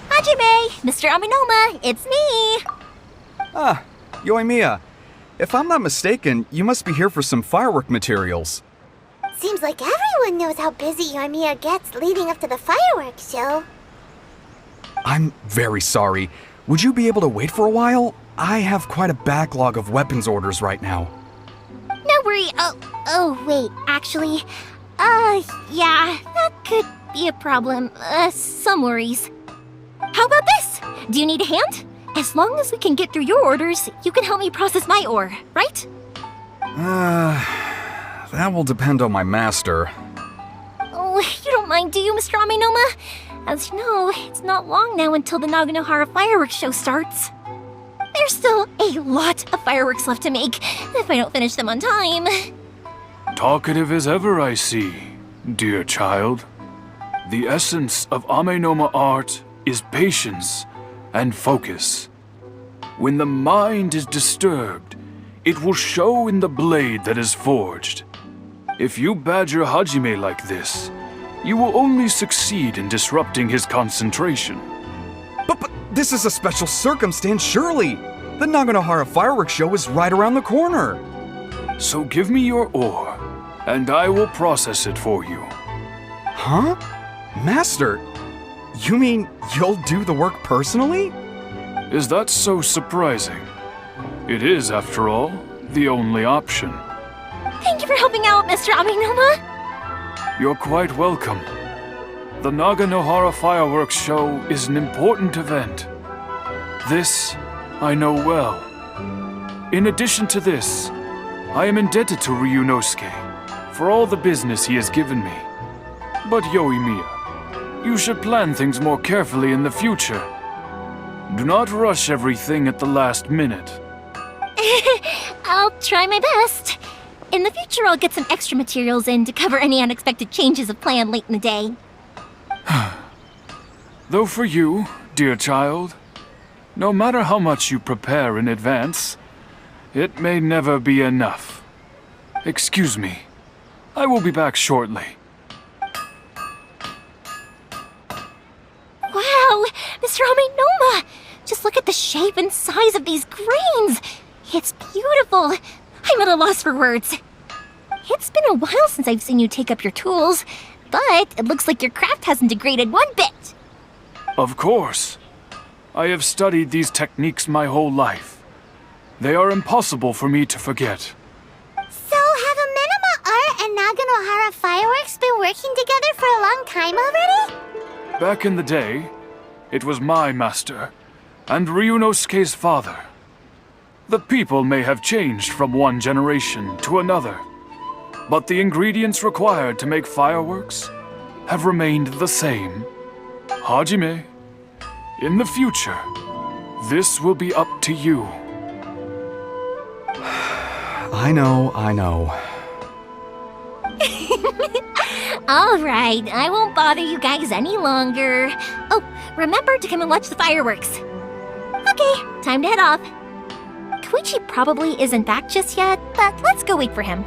Hajime! Mr. Aminoma, it's me! Ah, Yoimiya. If I'm not mistaken, you must be here for some firework materials. Seems like everyone knows how busy Yoimiya gets leading up to the fireworks show. I'm very sorry. Would you be able to wait for a while? I have quite a backlog of weapons orders right now. No worry. Oh, wait, actually, yeah, that could be a problem. Some worries. How about this? Do you need a hand? As long as we can get through your orders, you can help me process my ore, right? That will depend on my master. Oh, you don't mind, do you, Mr. Aminoma? As you know, it's not long now until the Naganohara fireworks show starts. There's still a lot of fireworks left to make, if I don't finish them on time. Talkative as ever, I see, dear child. The essence of Amenoma art is patience and focus. When the mind is disturbed, it will show in the blade that is forged. If you badger Hajime like this, you will only succeed in disrupting his concentration. But this is a special circumstance, surely! The Naganohara fireworks show is right around the corner! So give me your ore, and I will process it for you. Huh? Master, you mean you'll do the work personally? Is that so surprising? It is, after all, the only option. Thank you for helping out, Mr. Aminoma! You're quite welcome. The Naganohara fireworks show is an important event. This I know well. In addition to this, I am indebted to Ryunosuke for all the business he has given me. But Yoimiya, you should plan things more carefully in the future. Do not rush everything at the last minute. I'll try my best. In the future, I'll get some extra materials in to cover any unexpected changes of plan late in the day. Though for you, dear child, no matter how much you prepare in advance, it may never be enough. Excuse me. I will be back shortly. Wow, Mr. Aminoma! Just look at the shape and size of these grains! It's beautiful! I'm at a loss for words. It's been a while since I've seen you take up your tools, but it looks like your craft hasn't degraded one bit. Of course. I have studied these techniques my whole life. They are impossible for me to forget. So have Amenoma Art and Naganohara Fireworks been working together for a long time already? Back in the day, it was my master, and Ryunosuke's father. The people may have changed from one generation to another, but the ingredients required to make fireworks have remained the same. Hajime, in the future, this will be up to you. I know. All right, I won't bother you guys any longer. Oh, remember to come and watch the fireworks. Okay, time to head off. Koichi probably isn't back just yet, but let's go wait for him.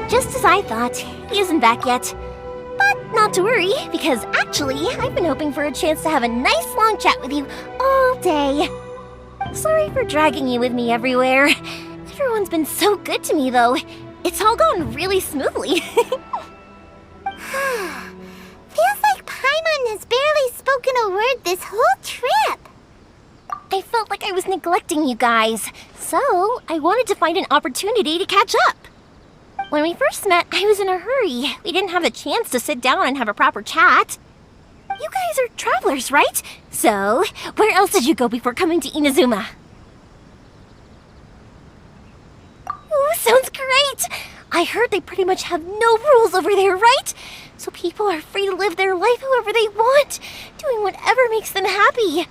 Just as I thought, he isn't back yet. But not to worry, because actually, I've been hoping for a chance to have a nice long chat with you all day. Sorry for dragging you with me everywhere. Everyone's been so good to me, though. It's all gone really smoothly. Feels like Paimon has barely spoken a word this whole trip. I felt like I was neglecting you guys, so I wanted to find an opportunity to catch up. When we first met, I was in a hurry. We didn't have a chance to sit down and have a proper chat. You guys are travelers, right? So, where else did you go before coming to Inazuma? Ooh, sounds great! I heard they pretty much have no rules over there, right? So people are free to live their life however they want, doing whatever makes them happy.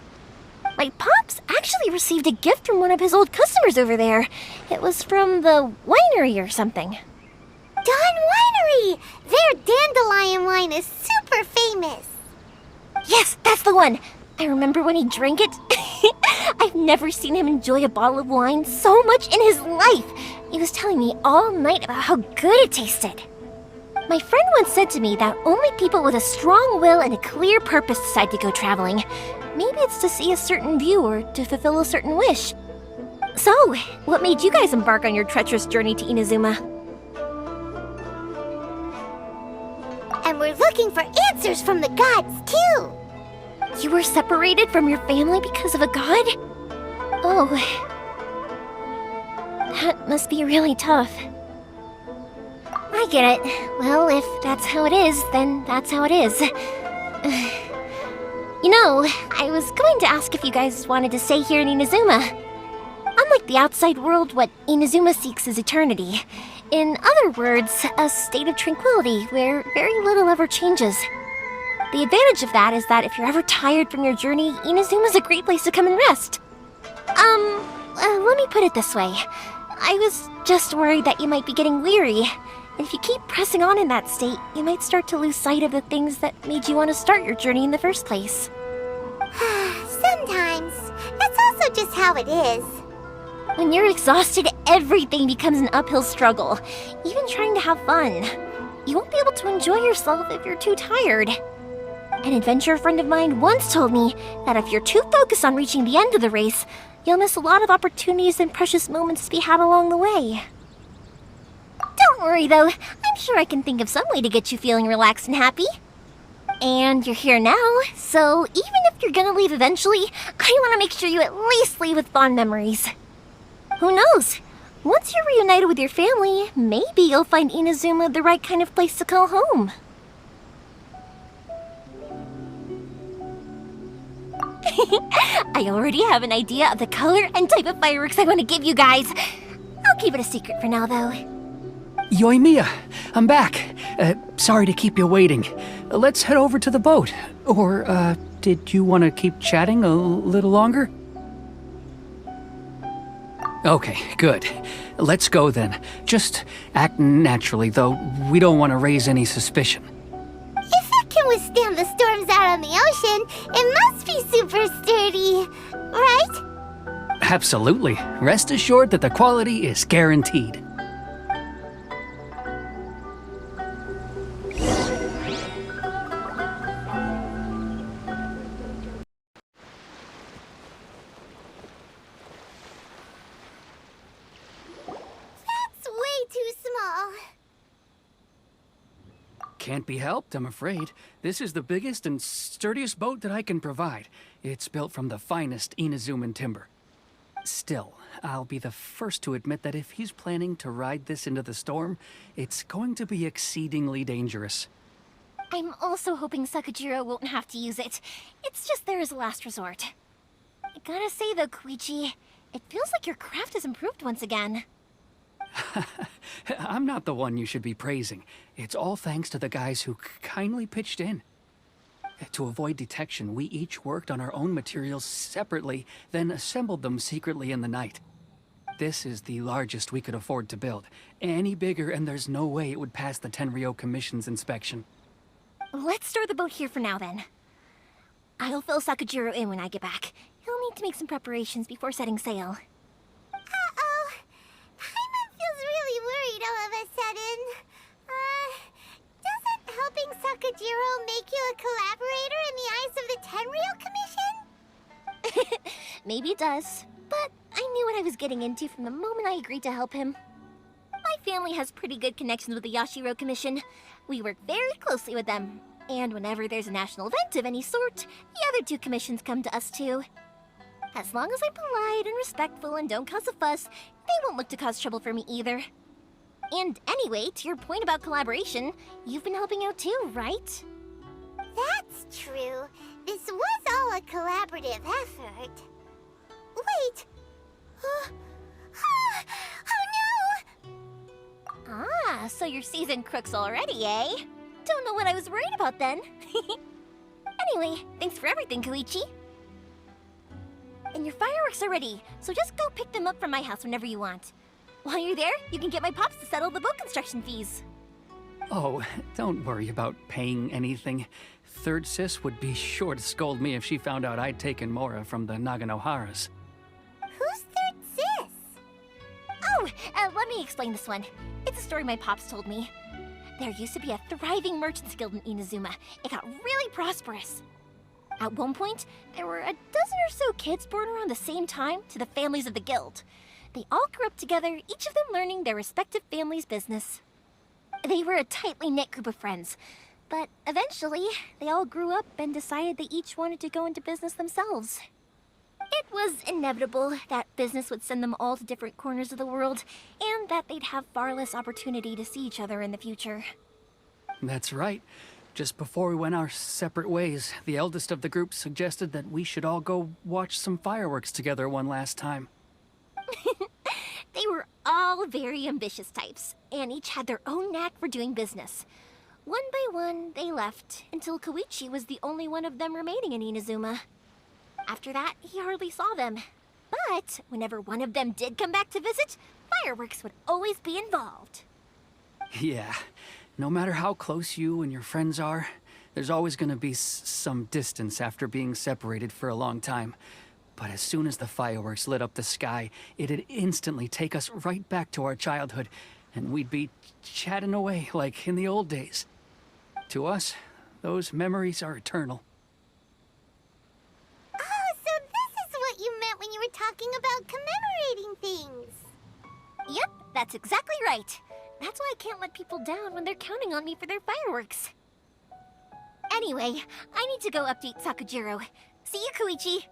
My pops actually received a gift from one of his old customers over there. It was from the winery or something. Dawn Winery! Their dandelion wine is super famous. Yes, that's the one. I remember when he drank it. I've never seen him enjoy a bottle of wine so much in his life. He was telling me all night about how good it tasted. My friend once said to me that only people with a strong will and a clear purpose decide to go traveling. Maybe it's to see a certain view or to fulfill a certain wish. So, what made you guys embark on your treacherous journey to Inazuma? And we're looking for answers from the gods, too. You were separated from your family because of a god? Oh. That must be really tough. I get it. Well, if that's how it is, then that's how it is. You know, I was going to ask if you guys wanted to stay here in Inazuma. Unlike the outside world, what Inazuma seeks is eternity. In other words, a state of tranquility where very little ever changes. The advantage of that is that if you're ever tired from your journey, Inazuma's a great place to come and rest. Let me put it this way. I was just worried that you might be getting weary. And if you keep pressing on in that state, you might start to lose sight of the things that made you want to start your journey in the first place. Sometimes. That's also just how it is. When you're exhausted, everything becomes an uphill struggle. Even trying to have fun. You won't be able to enjoy yourself if you're too tired. An adventurer friend of mine once told me that if you're too focused on reaching the end of the race, you'll miss a lot of opportunities and precious moments to be had along the way. Don't worry though, I'm sure I can think of some way to get you feeling relaxed and happy. And you're here now, so even if you're gonna leave eventually, I want to make sure you at least leave with fond memories. Who knows? Once you're reunited with your family, maybe you'll find Inazuma the right kind of place to call home. I already have an idea of the color and type of fireworks I want to give you guys. I'll keep it a secret for now, though. Yoimiya, I'm back. Sorry to keep you waiting. Let's head over to the boat. Or, did you want to keep chatting a little longer? Okay, good. Let's go then. Just act naturally, though we don't want to raise any suspicion. If it can withstand the storms out on the ocean, it must be super sturdy, right? Absolutely. Rest assured that the quality is guaranteed. That's way too small. Can't be helped, I'm afraid. This is the biggest and sturdiest boat that I can provide. It's built from the finest Inazuman timber. Still, I'll be the first to admit that if he's planning to ride this into the storm, it's going to be exceedingly dangerous. I'm also hoping Sakajiro won't have to use it. It's just there as a last resort. I gotta say though, Koichi, it feels like your craft has improved once again. I'm not the one you should be praising. It's all thanks to the guys who kindly pitched in. To avoid detection, we each worked on our own materials separately, then assembled them secretly in the night. This is the largest we could afford to build. Any bigger and there's no way it would pass the Tenryou Commission's inspection. Let's store the boat here for now then. I'll fill Sakajiro in when I get back. He'll need to make some preparations before setting sail. Uh-oh. Paimon feels really worried all of a sudden. Doesn't helping Sakajiro make you a collaborator in the eyes of the Tenryou Commission? Maybe it does, but I knew what I was getting into from the moment I agreed to help him. My family has pretty good connections with the Yashiro Commission. We work very closely with them, and whenever there's a national event of any sort, the other two commissions come to us too. As long as I'm polite and respectful and don't cause a fuss, they won't look to cause trouble for me either. And anyway, to your point about collaboration, you've been helping out too, right? That's true. This was all a collaborative effort. Wait! Oh no! Ah, So you're seasoned crooks already, eh? Don't know what I was worried about then. Anyway, thanks for everything, Koichi. And your fireworks are ready, so just go pick them up from my house whenever you want. While you're there, you can get my pops to settle the boat construction fees. Oh, don't worry about paying anything. Third Sis would be sure to scold me if she found out I'd taken Mora from the Naganoharas. Who's Third Sis? Oh, let me explain this one. It's a story my pops told me. There used to be a thriving merchants guild in Inazuma. It got really prosperous. At one point, there were a dozen or so kids born around the same time to the families of the guild. They all grew up together, each of them learning their respective family's business. They were a tightly knit group of friends, but eventually, they all grew up and decided they each wanted to go into business themselves. It was inevitable that business would send them all to different corners of the world, and that they'd have far less opportunity to see each other in the future. That's right. Just before we went our separate ways, the eldest of the group suggested that we should all go watch some fireworks together one last time. They were all very ambitious types, and each had their own knack for doing business. One by one, they left, until Koichi was the only one of them remaining in Inazuma. After that, he hardly saw them. But whenever one of them did come back to visit, fireworks would always be involved. Yeah, no matter how close you and your friends are, there's always gonna be some distance after being separated for a long time. But as soon as the fireworks lit up the sky, it'd instantly take us right back to our childhood, and we'd be chatting away like in the old days. To us, those memories are eternal. Oh, so this is what you meant when you were talking about commemorating things. Yep, that's exactly right. That's why I can't let people down when they're counting on me for their fireworks. Anyway, I need to go update Sakujiro. See you, Koichi.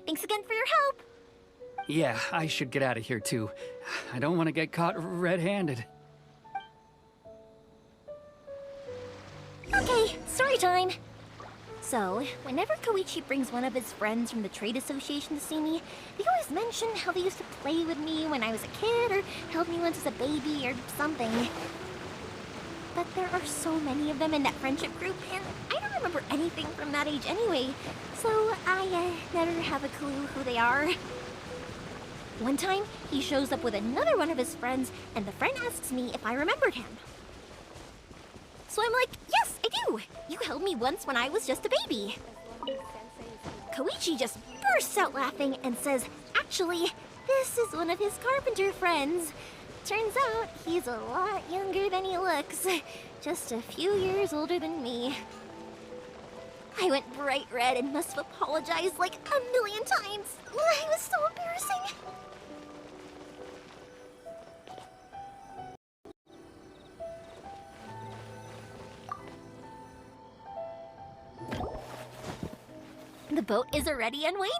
Thanks again for your help. Yeah, I should get out of here too. I don't want to get caught red-handed. Okay, story time. So, whenever Koichi brings one of his friends from the trade association to see me, they always mention how they used to play with me when I was a kid or held me once as a baby or something. But there are so many of them in that friendship group, and I don't remember anything from that age anyway, so I never have a clue who they are. One time, he shows up with another one of his friends, and the friend asks me if I remembered him. So I'm like, yes, I do! You held me once when I was just a baby. Koichi just bursts out laughing and says, actually, this is one of his carpenter friends. Turns out, he's a lot younger than he looks. Just a few years older than me. I went bright red and must have apologized like a million times. It was so embarrassing. The boat is ready and waiting.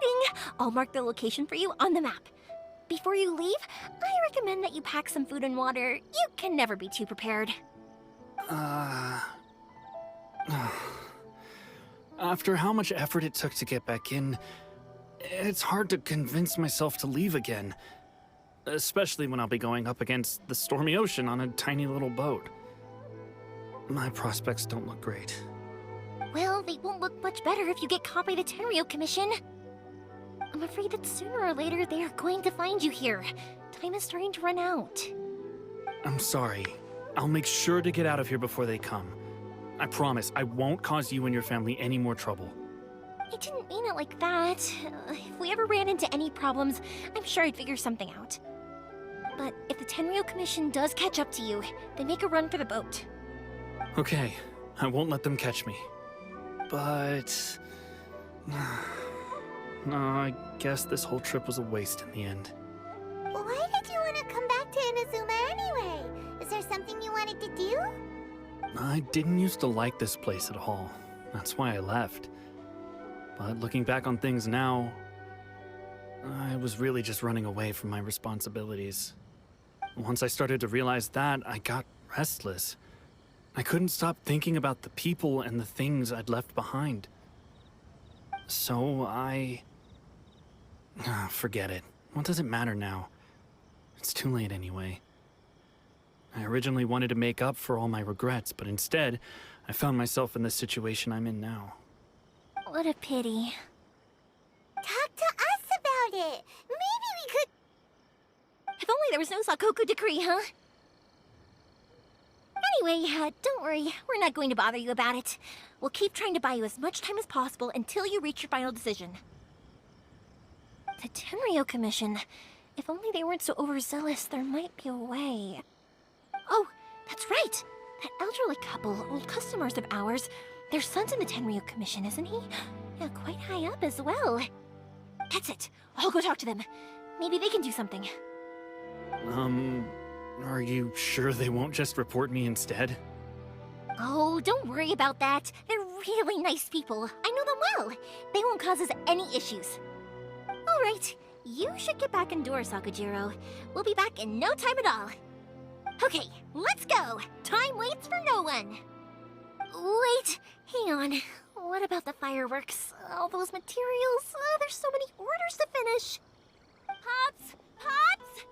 I'll mark the location for you on the map. Before you leave, I recommend that you pack some food and water. You can never be too prepared. After how much effort it took to get back in, it's hard to convince myself to leave again. Especially when I'll be going up against the stormy ocean on a tiny little boat. My prospects don't look great. Well, they won't look much better if you get caught by the Tenryou Commission. I'm afraid that sooner or later they are going to find you here. Time is starting to run out. I'm sorry. I'll make sure to get out of here before they come. I promise I won't cause you and your family any more trouble. I didn't mean it like that. If we ever ran into any problems, I'm sure I'd figure something out. But if the Tenryou Commission does catch up to you, then make a run for the boat. Okay, I won't let them catch me. But... no, I guess this whole trip was a waste in the end. Why did you want to come back to Inazuma anyway? Is there something you wanted to do? I didn't used to like this place at all. That's why I left. But looking back on things now, I was really just running away from my responsibilities. Once I started to realize that, I got restless. I couldn't stop thinking about the people and the things I'd left behind. So forget it. What does it matter now? It's too late anyway. I originally wanted to make up for all my regrets, but instead, I found myself in the situation I'm in now. What a pity. Talk to us about it. Maybe we could... If only there was no Sakoku decree, huh? Anyway, don't worry. We're not going to bother you about it. We'll keep trying to buy you as much time as possible until you reach your final decision. The Tenryo Commission. If only they weren't so overzealous, there might be a way. Oh, that's right! That elderly couple, old customers of ours, their son's in the Tenryo Commission, isn't he? Yeah, quite high up as well. That's it. I'll go talk to them. Maybe they can do something. Are you sure they won't just report me instead? Oh, don't worry about that. They're really nice people. I know them well. They won't cause us any issues. All right, you should get back indoors, Sakujiro. We'll be back in no time at all. Okay, let's go. Time waits for no one. Wait, hang on. What about the fireworks? All those materials? There's so many orders to finish. Pops! Pops!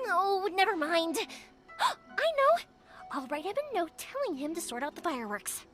No, never mind. I know. I'll write him a note telling him to sort out the fireworks.